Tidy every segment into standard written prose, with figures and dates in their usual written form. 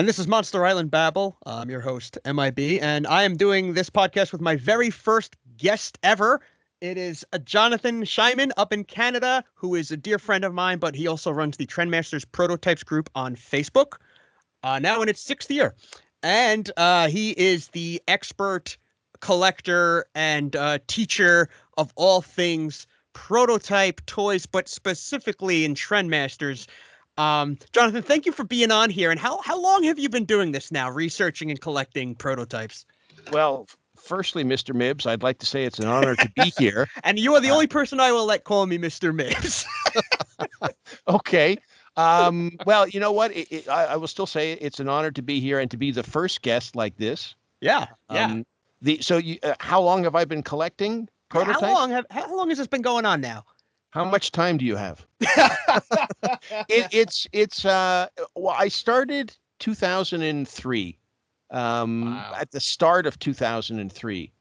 And this is Monster Island Babble. I'm your host, MIB, and I am doing this podcast with my very first guest ever. It is a Jonathan Shyman up in Canada, who is a dear friend of mine, but he also runs the Trendmasters Prototypes group on Facebook, now in its sixth year. And he is the expert collector and teacher of all things prototype toys, but specifically in Trendmasters. Jonathan, thank you for being on here. And how long have you been doing this now, researching and collecting prototypes? Well, firstly, Mr. Mibbs, I'd like to say it's an honor to be here. And you are the only person I will let call me Mr. Mibbs. Okay. Well, you know what? I will still say it's an honor to be here and to be the first guest like this. Yeah. How long have I been collecting prototypes? How long has this been going on now? How much time do you have? Well, I started 2003, Wow. at the start of 2003,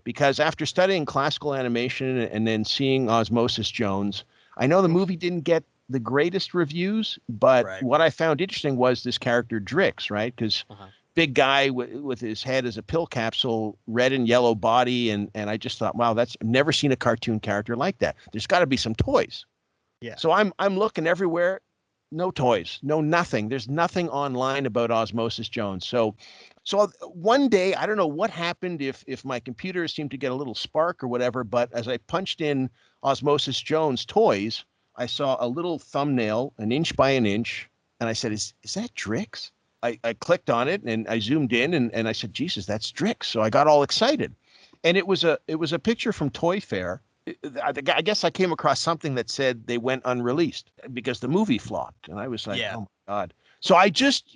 because after studying classical animation and then seeing Osmosis Jones, I know the movie didn't get the greatest reviews, but Right. what I found interesting was this character Drix, right? Because big guy with his head as a pill capsule, red and yellow body. And I just thought, wow, I've never seen a cartoon character like that. There's got to be some toys. Yeah. So I'm looking everywhere. No toys, no nothing. There's nothing online about Osmosis Jones. So one day, I don't know what happened, if my computer seemed to get a little spark or whatever, but as I punched in Osmosis Jones toys, I saw a little thumbnail, an inch by an inch, and I said, is that Drix? I clicked on it and I zoomed in and I said, Jesus, that's Drix. So I got all excited. And it was a picture from Toy Fair. I guess I came across something that said they went unreleased because the movie flopped. And I was like, Oh my God. So I just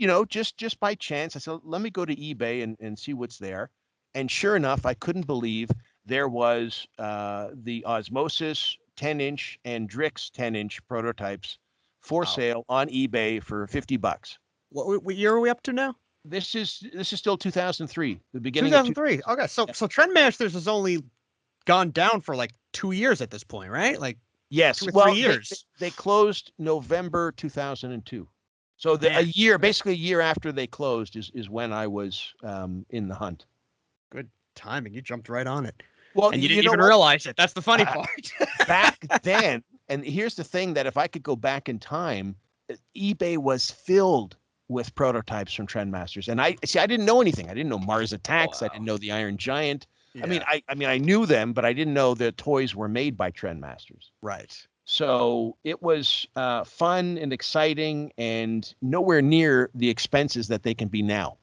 by chance, I said, let me go to eBay and see what's there. And sure enough, I couldn't believe there was the Osmosis 10-inch and Drix 10-inch prototypes for sale on eBay for $50. What year are we up to now? This is still 2003, the beginning 2003. Okay, so Trendmasters has only gone down for like 2 years at this point, right? Like yes, 2 or well, 3 years. They closed November 2002. So basically a year after they closed is when I was in the hunt. Good timing. You jumped right on it. Well, and you didn't even realize it. That's the funny part. Back then, and here's the thing, that if I could go back in time, eBay was filled with prototypes from Trendmasters. And I didn't know anything. I didn't know Mars Attacks. Wow. I didn't know the Iron Giant. Yeah. I mean, I knew them, but I didn't know the toys were made by Trendmasters. Right. So it was fun and exciting and nowhere near the expenses that they can be now.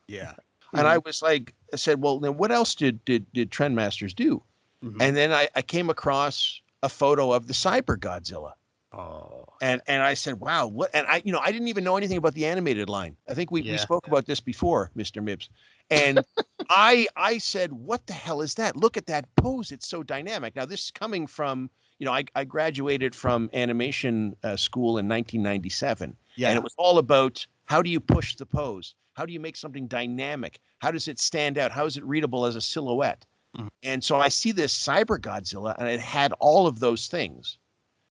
Yeah. And I was like, I said, well, then what else did Trendmasters do? Mm-hmm. And then I came across a photo of the Cyber Godzilla. Oh. And I said, wow, what? And I didn't even know anything about the animated line. I think we spoke about this before, Mr. Mibbs. And I said, what the hell is that? Look at that pose. It's so dynamic. Now, this is coming from, I graduated from animation school in 1997. Yeah. And it was all about, how do you push the pose? How do you make something dynamic? How does it stand out? How is it readable as a silhouette? Mm-hmm. And so I see this Cyber Godzilla, and it had all of those things.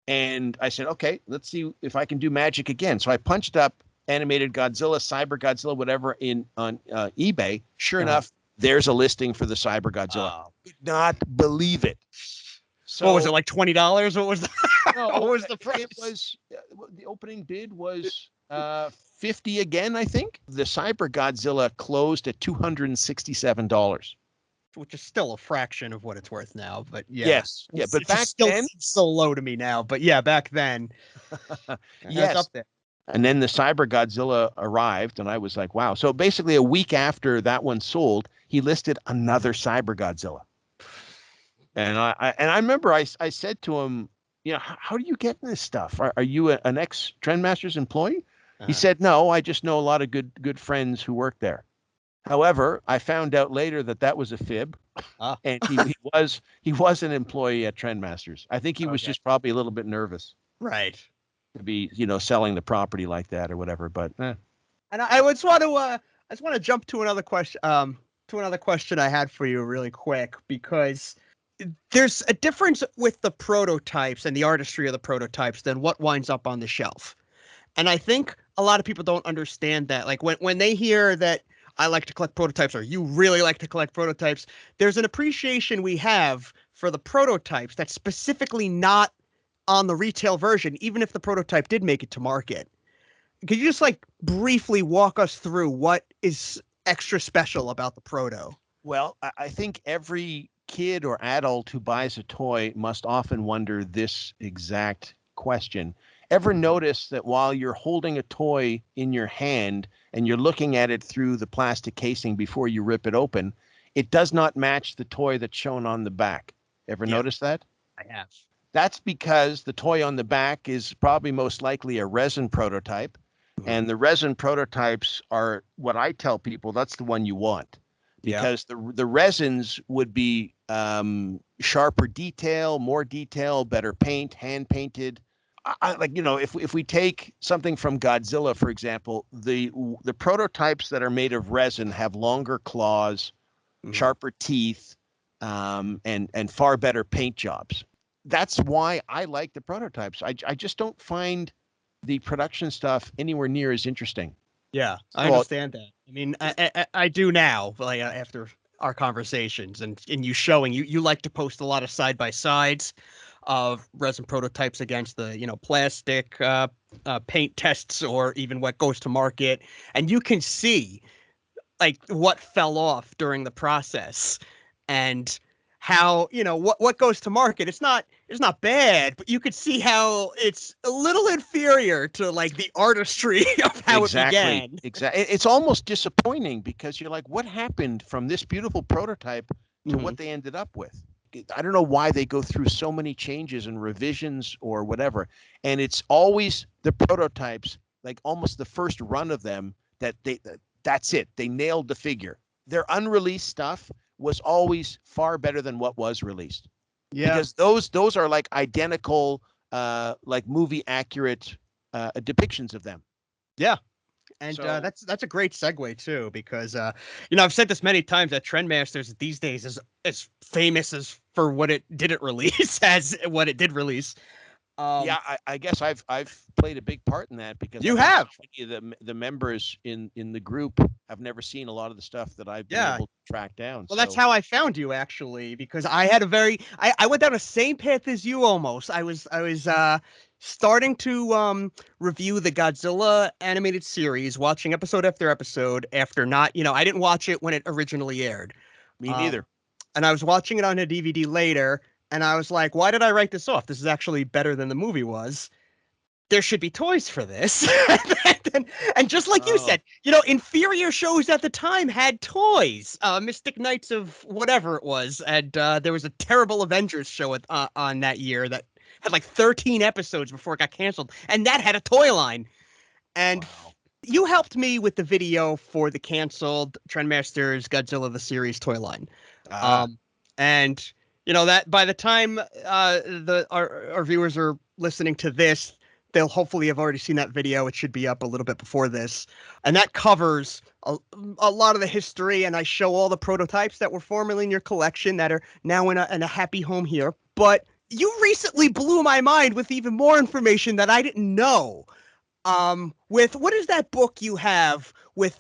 And I said, okay, let's see if I can do magic again. So I punched up animated Godzilla, Cyber Godzilla, whatever on eBay. Sure enough, there's a listing for the Cyber Godzilla. Could not believe it. So what was it, like $20? What was the what was the price? It was the opening bid was $50 again, I think. The Cyber Godzilla closed at $267. Which is still a fraction of what it's worth now, but yeah. Yes, yeah, but back then, it's so low to me now, but yeah, back then, yes, up there. And then the Cyber Godzilla arrived, and I was like, wow. So basically, a week after that one sold, he listed another Cyber Godzilla. And I remember I said to him, how do you get this stuff? Are you an ex-Trendmasters employee? He said, no, I just know a lot of good friends who work there. However, I found out later that was a fib, and he was an employee at Trendmasters. I think he was just probably a little bit nervous, right, to be selling the property like that or whatever. But and I just want to jump to another question I had for you really quick, because there's a difference with the prototypes and the artistry of the prototypes than what winds up on the shelf. And I think a lot of people don't understand that. Like when they hear that I like to collect prototypes or you really like to collect prototypes, there's an appreciation we have for the prototypes that's specifically not on the retail version, even if the prototype did make it to market. Could you just like briefly walk us through what is extra special about the proto? Well, I think every kid or adult who buys a toy must often wonder this exact question. Ever notice that while you're holding a toy in your hand and you're looking at it through the plastic casing before you rip it open, it does not match the toy that's shown on the back? Ever Yeah, notice that? I have. That's because the toy on the back is probably most likely a resin prototype. Mhm. And the resin prototypes are what I tell people, that's the one you want, Yeah. because the resins would be sharper detail, better paint, hand painted. Like, if we take something from Godzilla, for example, the prototypes that are made of resin have longer claws, Mhm. sharper teeth, and far better paint jobs. That's why I like the prototypes. I just don't find the production stuff anywhere near as interesting. Yeah, I Well, understand that. I mean, I do now, like after our conversations and you showing you like to post a lot of side by sides of resin prototypes against the plastic paint tests or even what goes to market, and you can see like what fell off during the process and how what goes to market. It's not bad, but you could see how it's a little inferior to like the artistry of how it exactly, began. exactly. It's almost disappointing because you're like, what happened from this beautiful prototype to Hmm. what they ended up with? I don't know why they go through so many changes and revisions or whatever. And it's always the prototypes, like almost the first run of them, that's it. They nailed the figure. Their unreleased stuff was always far better than what was released, Yeah. because those are like identical, like movie accurate depictions of them. Yeah. And So that's a great segue too, because I've said this many times that Trendmasters these days is as famous as for what it didn't release as what it did release. Um, yeah, I guess I've played a big part in that, because I you think so have, many of the members in the group have never seen a lot of the stuff that I've been yeah. able to track down. Well, that's So how I found you actually, because I had I went down the same path as you almost. I was starting to review the Godzilla animated series, watching episode after episode after not, I didn't watch it when it originally aired. me Um neither. and I was watching it on a DVD later and I was like, why did I write this off? This is actually better than the movie was. There should be toys for this. and just like you Oh, said, inferior shows at the time had toys. Mystic Knights of whatever it was, and there was a terrible Avengers show on that year that had like 13 episodes before it got canceled, and that had a toy line. And wow. you helped me with the video for the canceled Trendmasters Godzilla the series toy line. Ah, Um, and that by the time our viewers are listening to this, they'll hopefully have already seen that video. It should be up a little bit before this, and that covers a lot of the history. And I show all the prototypes that were formerly in your collection that are now in a happy home here. But you recently blew my mind with even more information that I didn't know. With what is that book you have with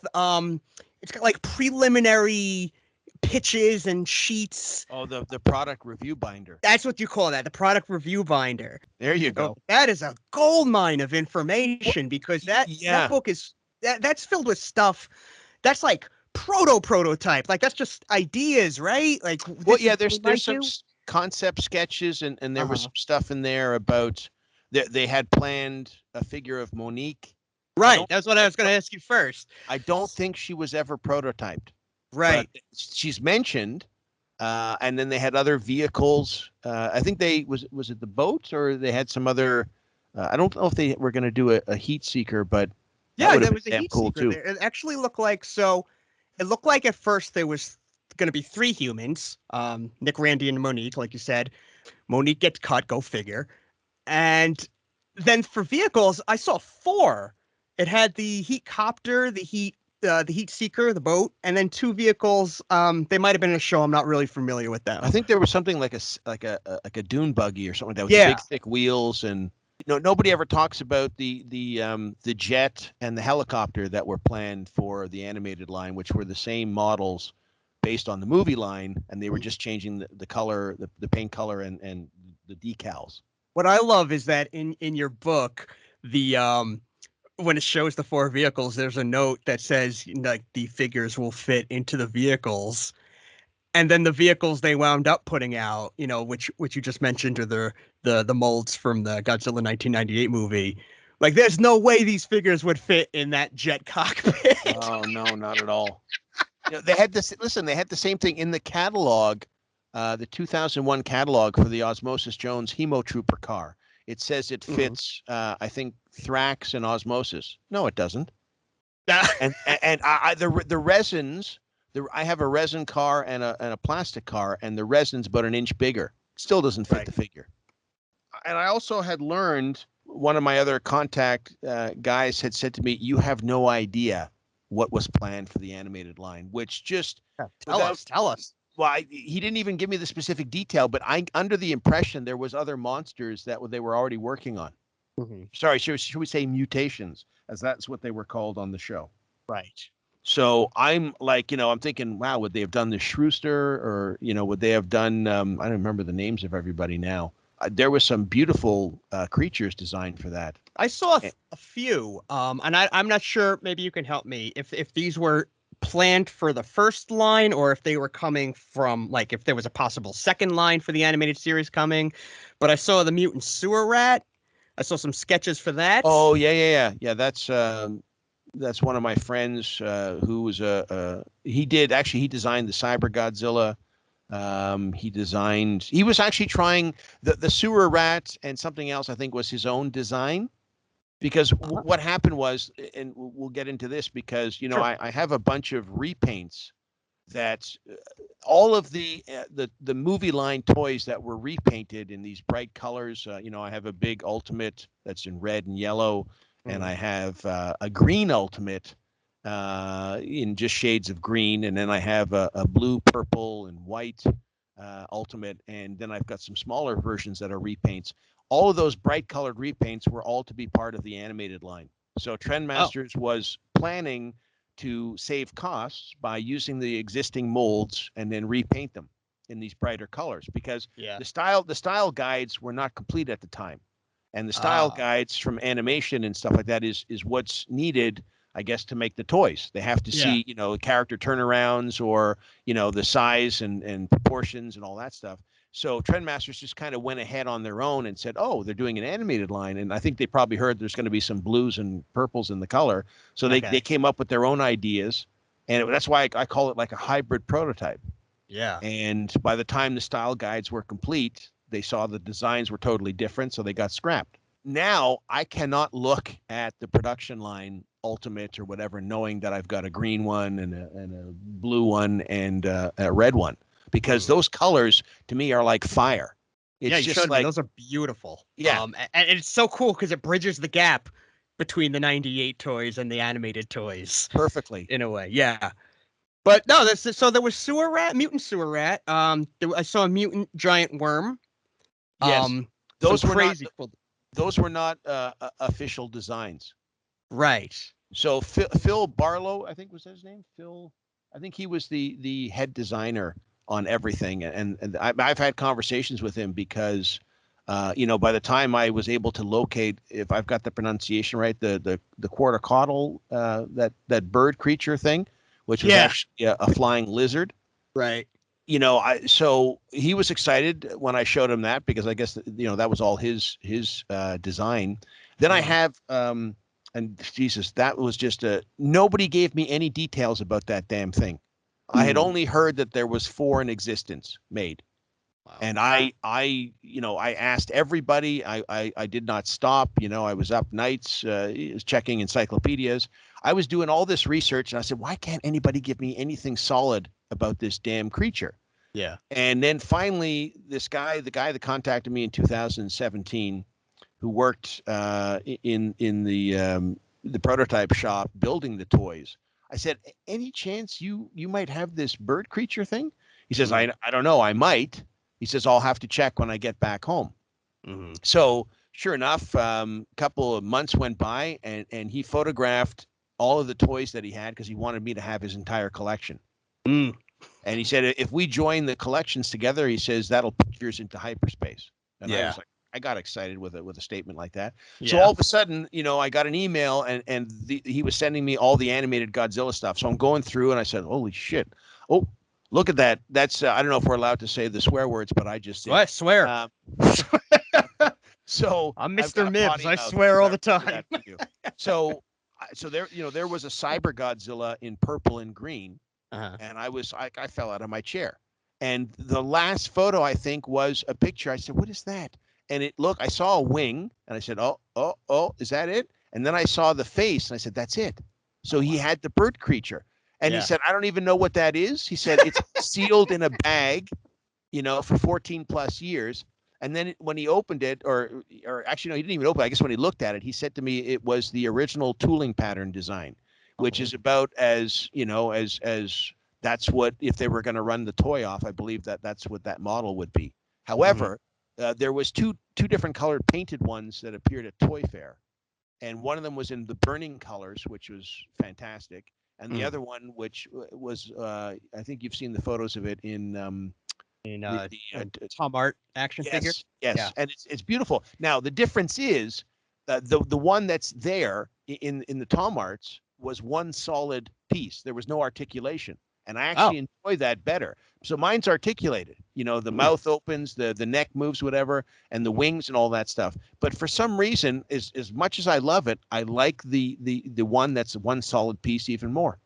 it's got like preliminary pitches and sheets. oh, the product review binder. That's what you call that, the product review binder. There you So go. that is a gold mine of Well, information because that yeah. book is that's filled with stuff that's like prototype. Like that's just ideas, right? Like Well, this is yeah. what we There's might some do. concept sketches, and there was Uh-huh. some stuff in there about they had planned a figure of Monique. I Right. don't That's what I was going to ask you first. I don't think she was ever prototyped, but Right. she's mentioned. And then they had other vehicles. I think they was it the boats, or they had some other. I don't know if they were going to do a heat seeker, but that Yeah, would have there been was a damn heat cool seeker too. there. It actually looked like so. It looked like at first there was going to be three humans, Nick, Randy, and Monique, like you said. Monique gets cut, go figure. And then for vehicles, I saw four. It had the heat copter, the heat seeker, the boat, and then two vehicles. They might have been in a show. I'm not really familiar with I them. think there was something like like a dune buggy or something like that, with the Yeah, big thick wheels and nobody ever talks about the jet and the helicopter that were planned for the animated line, which were the same models based on the movie line, and they were just changing the color, the paint color, and the decals. What I love is that in your book, the when it shows the four vehicles, there's a note that says like the figures will fit into the vehicles. And then the vehicles they wound up putting out, which you just mentioned, are the molds from the Godzilla 1998 movie. Like, there's no way these figures would fit in that jet cockpit. Oh no, not at all. They had this. Listen, they had the same thing in the catalog, the 2001 catalog for the Osmosis Jones Hemo Trooper car. It says it fits, I think, Thrax and Osmosis. No, it doesn't. and the resins. I have a resin car and a plastic car, and the resin's about an inch bigger. Still doesn't fit the figure. And I also had learned, one of my other contact guys had said to me, "You have no idea what was planned for the animated line," which just tell us. Well, he didn't even give me the specific detail, but I under the impression there was other monsters that they were already working on. Sorry, should we say mutations, as that's what they were called on the show. Right. So I'm like, I'm thinking, wow, would they have done the Shrewster, or, would they have done, I don't remember the names of everybody now. There was some beautiful creatures designed for that. I saw a few, and I'm not sure, maybe you can help me, if these were planned for the first line, or if they were coming from, like, if there was a possible second line for the animated series coming. But I saw the mutant sewer rat. I saw some sketches for that. Oh, yeah. That's one of my friends who was he designed the Cyber Godzilla. He was actually trying the sewer rat, and something else I think was his own design, because what happened was, and we'll get into this, because, Sure. I have a bunch of repaints that all of the movie line toys that were repainted in these bright colors. I have a big Ultimate that's in red and yellow. And I have a green Ultimate in just shades of green. And then I have a blue, purple, and white Ultimate. And then I've got some smaller versions that are repaints. All of those bright colored repaints were all to be part of the animated line. So Trendmasters was planning to save costs by using the existing molds and then repaint them in these brighter colors, because the style guides were not complete at the time. And the style guides from animation and stuff like that is what's needed, I guess, to make the toys. They have to see, character turnarounds, or, the size and proportions and all that stuff. So Trendmasters just kind of went ahead on their own and said, oh, they're doing an animated line. And I think they probably heard there's going to be some blues and purples in the color. So they came up with their own ideas. And that's why I call it like a hybrid prototype. Yeah. And by the time the style guides were complete, they saw the designs were totally different, so they got scrapped. Now I cannot look at the production line Ultimate or whatever, knowing that I've got a green one and a blue one and a red one, because those colors to me are like fire. It's you showed me. Those are beautiful. Yeah. And it's so cool because it bridges the gap between the 98 toys and the animated toys perfectly, in a way. Yeah. But no, so there was sewer rat, mutant sewer rat. I saw a mutant giant worm. Yes. Those were crazy. Those were not official designs. Right. So Phil Barlow, I think was his name. I think he was the head designer on everything, and I've had conversations with him, because by the time I was able to locate, if I've got the pronunciation right, the quartercaudal, that bird creature thing, which was actually a flying lizard. Right. So he was excited when I showed him that, because I guess that was all his design. Then I have and Jesus, that was just nobody gave me any details about that damn thing. I had only heard that there was 4 in existence made. Wow. And I asked everybody. I did not stop. I was up nights checking encyclopedias. I was doing all this research, and I said, why can't anybody give me anything solid about this damn creature? Yeah. And then finally, the guy that contacted me in 2017, who worked in the prototype shop building the toys, I said, any chance you might have this bird creature thing? He says, I don't know. I might. He says, I'll have to check when I get back home. So sure enough, couple of months went by, and he photographed all of the toys that he had because he wanted me to have his entire collection. Mm. And he said, if we join the collections together, he says that'll put yours into hyperspace. And I was like, I got excited with a statement like that. So all of a sudden, I got an email, and he was sending me all the animated Godzilla stuff. So I'm going through, and I said, holy shit! Oh, look at that. That's I don't know if we're allowed to say the swear words, but I just did. I swear. So I'm I've got Mr. a Mibbs. potty I mouth, swear so all the I remember time. that for you. So there was a Cyber Godzilla in purple and green, and I fell out of my chair. And the last photo, I think, was a picture. I said, what is that? And I saw a wing, and I said, oh, is that it? And then I saw the face, and I said, that's it. So he had the bird creature. And he said, I don't even know what that is. He said, it's sealed in a bag, for 14 plus years. And then when he opened it, or actually, no, he didn't even open it. I guess when he looked at it, he said to me it was the original tooling pattern design, which is about as that's what, if they were going to run the toy off, I believe that's what that model would be. However, there was two different colored painted ones that appeared at Toy Fair, and one of them was in the burning colors, which was fantastic, and the other one, which was I think you've seen the photos of it in Tom Art action figure. Yes, and it's beautiful. Now the difference is the one that's there in the Tom Arts was one solid piece. There was no articulation, and I actually enjoy that better. So mine's articulated. The mouth opens, the neck moves, whatever, and the wings and all that stuff. But for some reason, as much as I love it, I like the one that's one solid piece even more.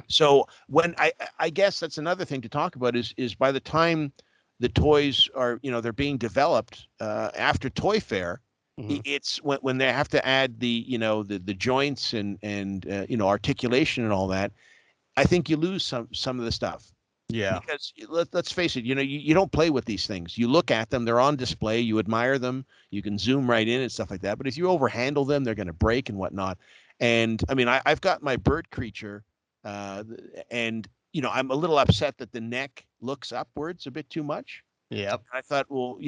So when I guess that's another thing to talk about is by the time the toys are, they're being developed after Toy Fair, it's when they have to add the joints and articulation and all that. I think you lose some of the stuff. Yeah. Because let's face it, you don't play with these things. You look at them, they're on display, you admire them, you can zoom right in and stuff like that. But if you overhandle them, they're going to break and whatnot. And I mean, I've got my bird creature, and I'm a little upset that the neck looks upwards a bit too much. Yep. I thought, well,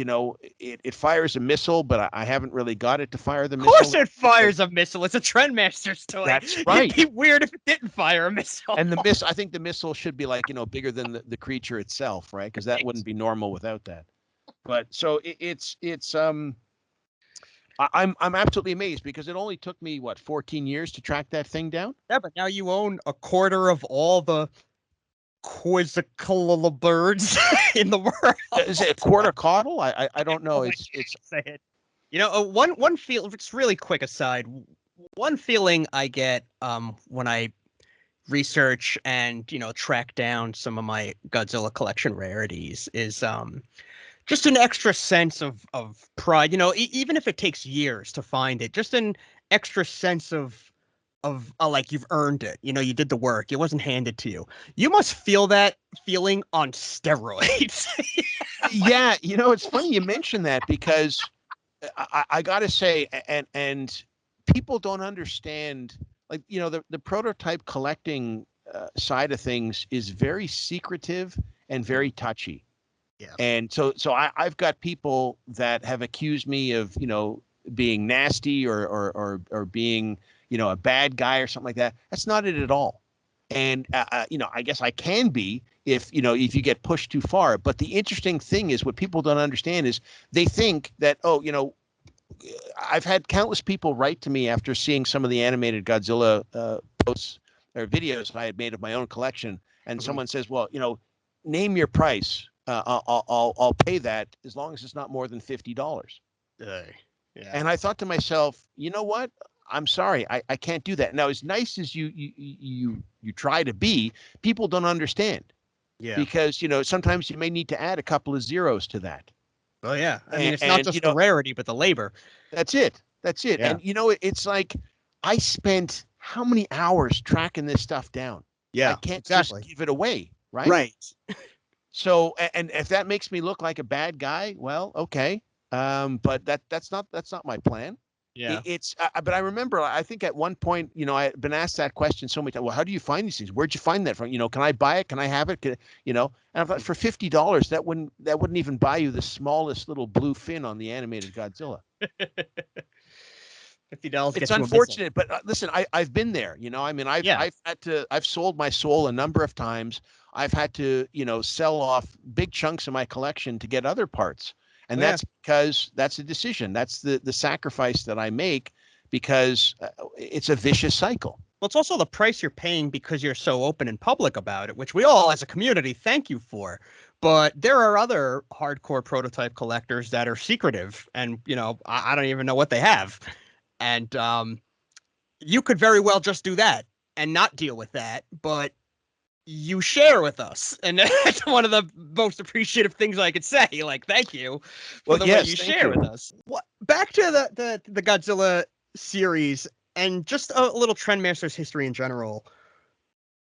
it fires a missile, but I haven't really got it to fire the missile. Of course it fires a missile. It's a Trendmasters toy. That's right. It'd be weird if it didn't fire a missile. And I think the missile should be like, bigger than the creature itself, right? Because that wouldn't be normal without that. But so I'm absolutely amazed because it only took me 14 years to track that thing down. Yeah, but now you own a quarter of all the quizzical birds in the world. Is it a quarter caudal? I don't know. It's say it. One feel. It's really quick aside. One feeling I get when I research and track down some of my Godzilla collection rarities is just an extra sense of pride. Even if it takes years to find it, just an extra sense of like you've earned it. You did the work. It wasn't handed to you. You must feel that feeling on steroids. Yeah, it's funny you mention that because I got to say, and people don't understand, like, the prototype collecting side of things is very secretive and very touchy. Yeah. And so I've got people that have accused me of, being nasty or being, a bad guy or something like that. That's not it at all. And, I guess I can be if you get pushed too far. But the interesting thing is what people don't understand is they think that, I've had countless people write to me after seeing some of the animated Godzilla posts or videos I had made of my own collection. And someone says, well, name your price. I'll pay that as long as it's not more than $50. Yeah. And I thought to myself, you know what? I'm sorry, I can't do that. Now, as nice as you try to be, people don't understand. Yeah. Because sometimes you may need to add a couple of zeros to that. Oh yeah, I mean it's not just the rarity, but the labor. That's it. Yeah. And it's like I spent how many hours tracking this stuff down? Yeah, I can't just give it away, right? Right. So, and if that makes me look like a bad guy, well, okay. But that's not my plan. Yeah. But I remember, I think at one point, I had been asked that question so many times. Well, how do you find these things? Where'd you find that from? Can I buy it? Can I have it? And I thought for $50, that wouldn't even buy you the smallest little blue fin on the animated Godzilla. $50 It's gets you a missile. unfortunate, but listen, I've been there. I mean, Yeah. I've sold my soul a number of times. I've had to, sell off big chunks of my collection to get other parts. And Yeah. that's because that's a decision. That's the sacrifice that I make because it's a vicious cycle. Well, it's also the price you're paying because you're so open and public about it, which we all as a community thank you for. But there are other hardcore prototype collectors that are secretive and, I don't even know what they have. And you could very well just do that and not deal with that, but you share with us. And that's one of the most appreciative things I could say. Like, thank you for the way you share with us. Back to the Godzilla series and just a little Trendmasters history in general.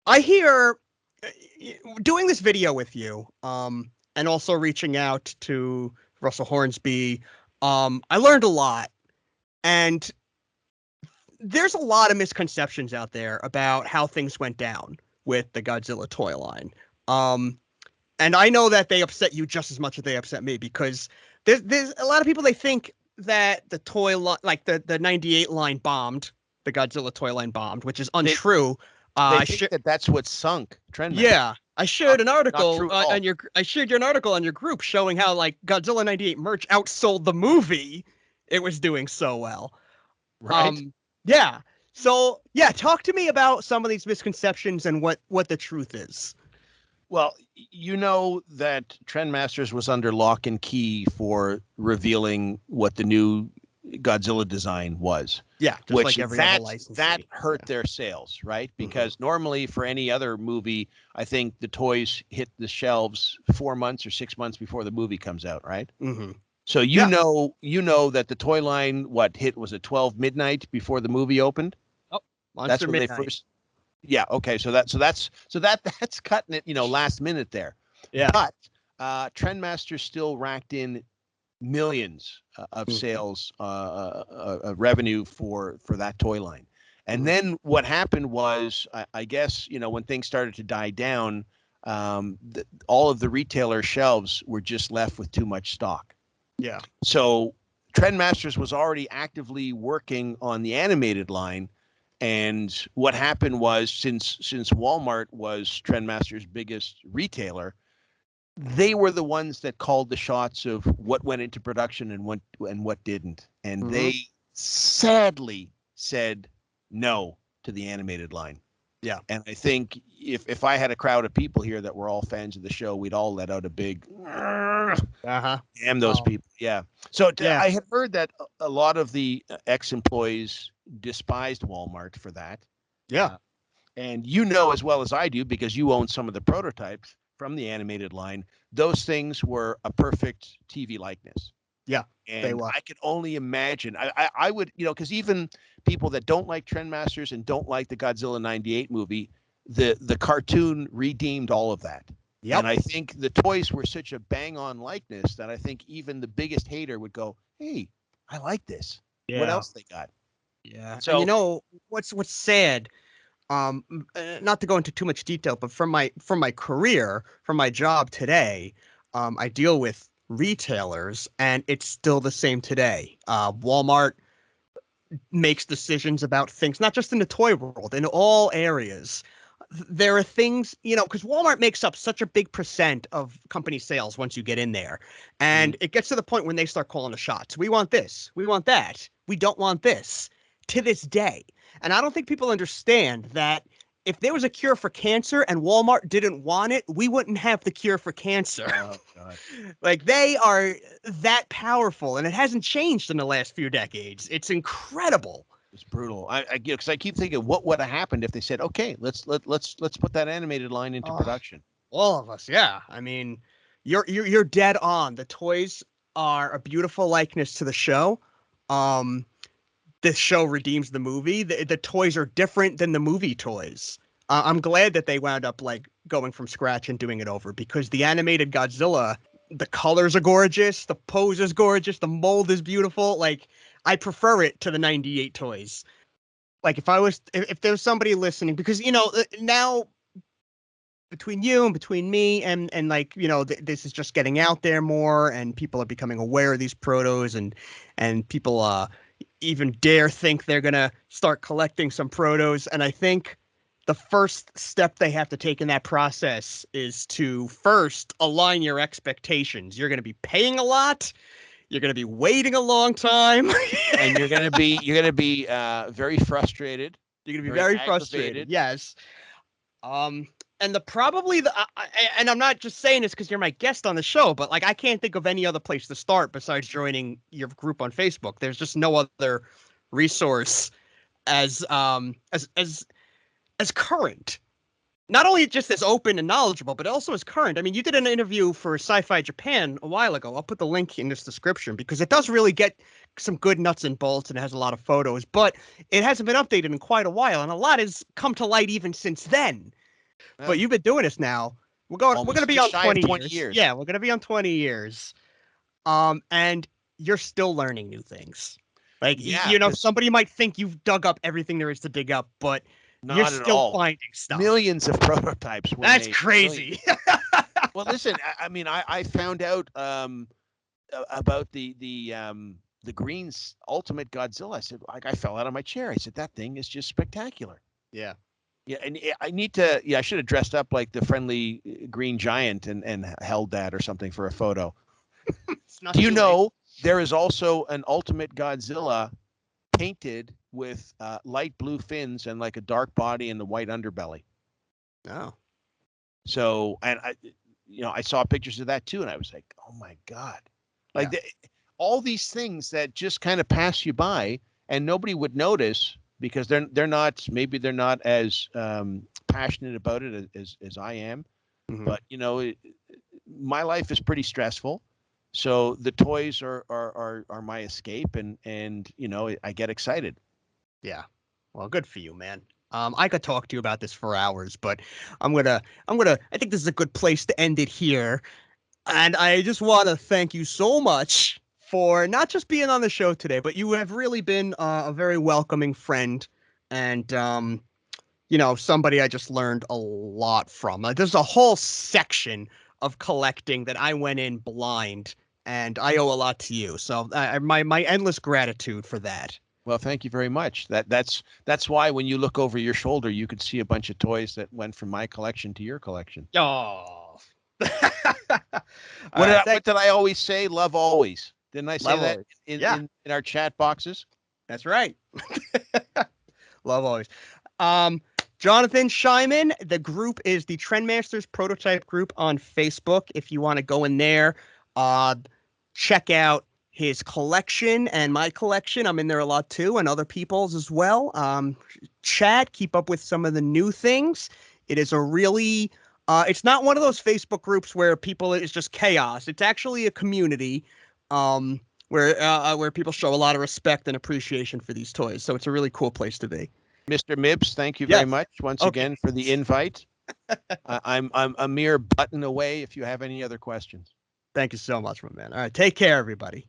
I hear doing this video with you, and also reaching out to Russell Hornsby, I learned a lot. And there's a lot of misconceptions out there about how things went down with the Godzilla toy line. And I know that they upset you just as much as they upset me because there's a lot of people, they think that the toy line, like the 98 line bombed, the Godzilla toy line bombed, which is untrue. They think that's what sunk Trendmasters. Yeah, I shared an article on your. I shared an article on your group showing how like Godzilla 98 merch outsold the movie. It was doing so well. Right. Yeah. So yeah, talk to me about some of these misconceptions and what the truth is. Well, you know that Trendmasters was under lock and key for revealing what the new Godzilla design was. Yeah, just which like every other licensee. that hurt their sales, right? Because normally for any other movie, I think the toys hit the shelves 4 months or 6 months before the movie comes out, right? Mm-hmm. So you know that the toy line was it 12 midnight before the movie opened? Oh, that's when Midnight. they first. Yeah. Okay. So that's cutting it, last minute there. Yeah. But Trendmasters still racked in millions of sales, revenue for that toy line. And then what happened was, I guess, when things started to die down, all of the retailer shelves were just left with too much stock. Yeah. So Trendmasters was already actively working on the animated line. And what happened was, since Walmart was Trendmasters' biggest retailer, they were the ones that called the shots of what went into production and what didn't. And they sadly said no to the animated line. Yeah. And I think if I had a crowd of people here that were all fans of the show, we'd all let out a big damn those people. Yeah. So I had heard that a lot of the ex-employees despised Walmart for that. Yeah. And as well as I do, because you own some of the prototypes from the animated line, those things were a perfect TV likeness. Yeah, and they were. I could only imagine. I would, because even people that don't like Trendmasters and don't like the Godzilla 98 movie, the cartoon redeemed all of that. Yep. And I think the toys were such a bang-on likeness that I think even the biggest hater would go, "Hey, I like this. Yeah. What else they got?" Yeah. So and what's sad. Not to go into too much detail, but from my career, from my job today, I deal with retailers, and it's still the same today. Walmart makes decisions about things, not just in the toy world, in all areas. There are things, because Walmart makes up such a big percent of company sales once you get in there. And it gets to the point when they start calling the shots. We want this. We want that. We don't want this. To this day. And I don't think people understand that if there was a cure for cancer and Walmart didn't want it, we wouldn't have the cure for cancer. Oh, God. Like, they are that powerful, and it hasn't changed in the last few decades. It's incredible. It's brutal. Because I keep thinking, what would have happened if they said, "Okay, let's put that animated line into production." All of us, yeah. I mean, you're dead on. The toys are a beautiful likeness to the show. This show redeems the movie. The toys are different than the movie toys. I'm glad that they wound up like going from scratch and doing it over, because the animated Godzilla, the colors are gorgeous, the pose is gorgeous, the mold is beautiful. Like, I prefer it to the 98 toys. Like if there was somebody listening, because now between you and between me and like this is just getting out there more, and people are becoming aware of these protos, and people even dare think they're gonna start collecting some protos. And I think the first step they have to take in that process is to first align your expectations. You're gonna be paying a lot. You're gonna be waiting a long time. And you're gonna be very frustrated. You're gonna be very very frustrated. aggravated. Yes. And and I'm not just saying this because you're my guest on the show, but like I can't think of any other place to start besides joining your group on Facebook. There's just no other resource as current. Not only just as open and knowledgeable, but also as current. I mean, you did an interview for SciFi Japan a while ago. I'll put the link in this description because it does really get some good nuts and bolts and it has a lot of photos, but it hasn't been updated in quite a while, and a lot has come to light even since then. But you've been doing this now. We're gonna be on 20 years. Yeah, we're gonna be on 20 years. And you're still learning new things. Like somebody might think you've dug up everything there is to dig up, but you're still finding stuff. Millions of prototypes were That's made. crazy. Well, listen, I mean, I found out about the Green's Ultimate Godzilla. I said, like, I fell out of my chair. I said, that thing is just spectacular. Yeah. Yeah, and I need to. Yeah, I should have dressed up like the friendly green giant and held that or something for a photo. Do you know there is also an Ultimate Godzilla painted with light blue fins and like a dark body and the white underbelly? Oh. So, and I saw pictures of that too, and I was like, oh my God, like all these things that just kind of pass you by and nobody would notice. Because they're not as passionate about it as I am, but my life is pretty stressful, so the toys are my escape, and I get excited. Yeah, well, good for you, man. I could talk to you about this for hours, but I think this is a good place to end it here, and I just want to thank you so much for not just being on the show today, but you have really been a very welcoming friend and, somebody I just learned a lot from. There's a whole section of collecting that I went in blind, and I owe a lot to you. So my endless gratitude for that. Well, thank you very much. That's why when you look over your shoulder, you could see a bunch of toys that went from my collection to your collection. Oh. What did I always say? Love always. Didn't I say that in our chat boxes? That's right. Love always. Jonathan Shyman, the group is the Trendmasters prototype group on Facebook. If you want to go in there, check out his collection and my collection. I'm in there a lot too, and other people's as well. Chat, keep up with some of the new things. It is a really it's not one of those Facebook groups where it's just chaos. It's actually a community where people show a lot of respect and appreciation for these toys. So it's a really cool place to be. Mr. Mibbs, thank you very much once again for the invite. I'm a mere button away if you have any other questions. Thank you so much, my man. All right, take care, everybody.